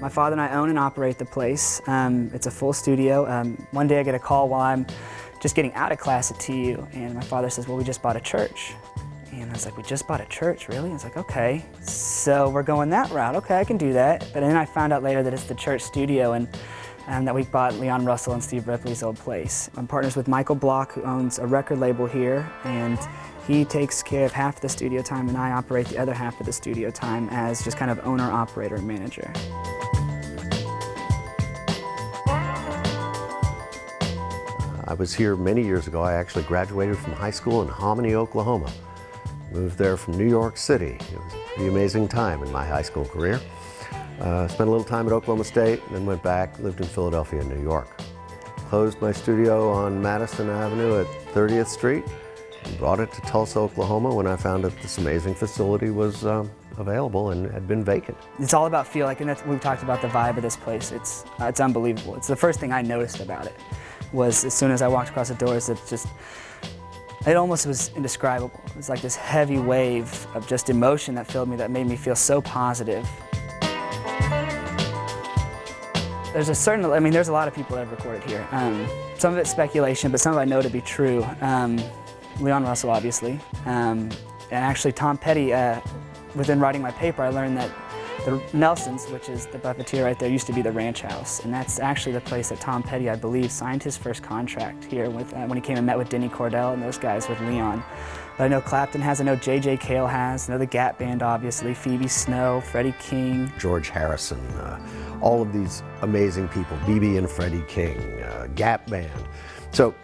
My father and I own and operate the place. It's a full studio. One day I get a call while I'm just getting out of class at TU, and my father says, well, we just bought a church. And I was like, we just bought a church, really? I was like, okay, so we're going that route. Okay, I can do that. But then I found out later that it's the church studio, and that we bought Leon Russell and Steve Ripley's old place. I'm partners with Michael Block, who owns a record label here, and he takes care of half the studio time, and I operate the other half of the studio time as just kind of owner, operator, and manager. I was here many years ago. I actually graduated from high school in Hominy, Oklahoma. Moved there from New York City. It was a pretty amazing time in my high school career. Spent a little time at Oklahoma State, and then went back, lived in Philadelphia and New York. Closed my studio on Madison Avenue at 30th Street, and brought it to Tulsa, Oklahoma when I found that this amazing facility was available and had been vacant. It's all about feel, and that's, we've talked about the vibe of this place. It's unbelievable. It's the first thing I noticed about it, was as soon as I walked across the doors, it almost was indescribable. It was like this heavy wave of just emotion that filled me, that made me feel so positive. There's there's a lot of people that have recorded here. Some of it's speculation, but some of it I know to be true. Leon Russell, obviously. And actually Tom Petty, within writing my paper, I learned that the Nelsons, which is the buffeteer right there, used to be the ranch house. And that's actually the place that Tom Petty, I believe, signed his first contract here with, when he came and met with Denny Cordell and those guys with Leon. But I know Clapton has, I know J.J. Cale has, I know the Gap Band, obviously, Phoebe Snow, Freddie King. George Harrison, all of these amazing people, B.B. and Freddie King, Gap Band. So,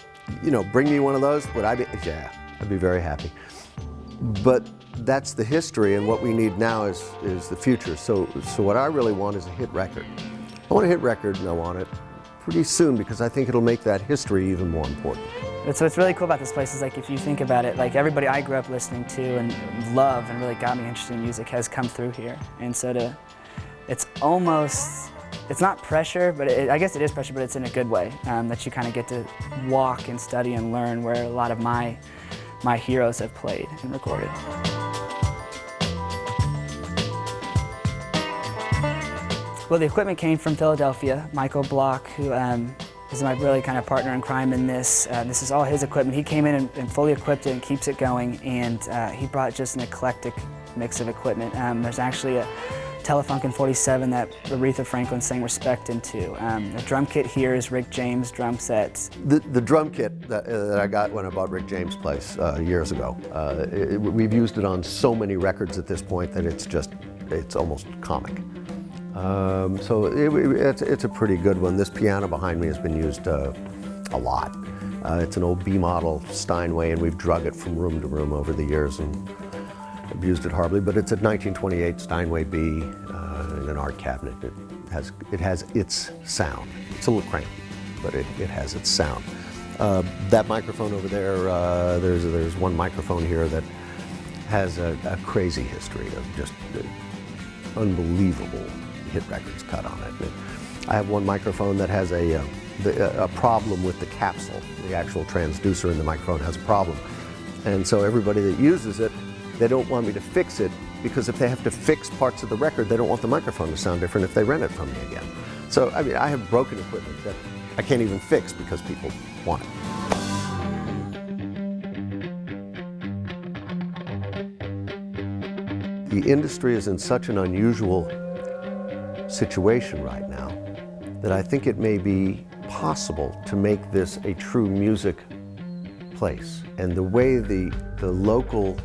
you know, bring me one of those, would I be, yeah, I'd be very happy. But that's the history, and what we need now is the future. So what I really want is a hit record. I want a hit record, and I want it pretty soon, because I think it'll make that history even more important. So what's really cool about this place is, like, if you think about it, like, everybody I grew up listening to and love and really got me interested in music has come through here. And so it's almost, it's not pressure, but I guess it is pressure, but it's in a good way, that you kind of get to walk and study and learn where a lot of my heroes have played and recorded. Well, the equipment came from Philadelphia. Michael Block, who is my really kind of partner in crime in this. This is all his equipment. He came in and fully equipped it and keeps it going, and he brought just an eclectic mix of equipment. There's actually a Telefunken 47 that Aretha Franklin sang Respect into. The drum kit here is Rick James drum sets. The drum kit that I got when I bought Rick James' place years ago, we've used it on so many records at this point that it's almost comic. So it's a pretty good one. This piano behind me has been used a lot. It's an old B model Steinway, and we've drug it from room to room over the years and abused it horribly, but it's a 1928 Steinway B in an art cabinet. It has its sound. It's a little cranky, but it has its sound. That microphone over there, there's one microphone here that has a crazy history of just unbelievable hit records cut on it. I have one microphone that has a problem with the capsule. The actual transducer in the microphone has a problem. And so everybody that uses it, they don't want me to fix it, because if they have to fix parts of the record, they don't want the microphone to sound different if they rent it from me again. So, I mean, I have broken equipment that I can't even fix because people want it. The industry is in such an unusual situation right now that I think it may be possible to make this a true music place. And the way the local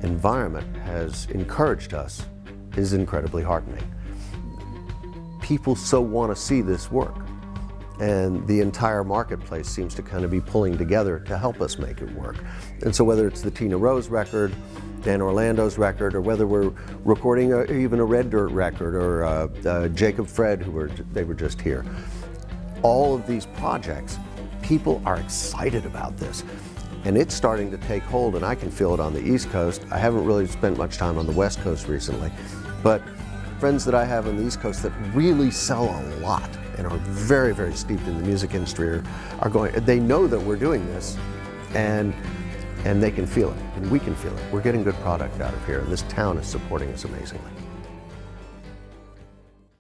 environment has encouraged us is incredibly heartening. People so want to see this work, and the entire marketplace seems to kind of be pulling together to help us make it work. And so whether it's the Tina Rose record, Dan Orlando's record, or whether we're recording even a Red Dirt record, or Jacob Fred, they were just here. All of these projects, people are excited about this. And it's starting to take hold, and I can feel it on the East Coast. I haven't really spent much time on the West Coast recently, but friends that I have on the East Coast that really sell a lot and are very, very steeped in the music industry are going, they know that we're doing this, and they can feel it, and we can feel it. We're getting good product out of here, and this town is supporting us amazingly.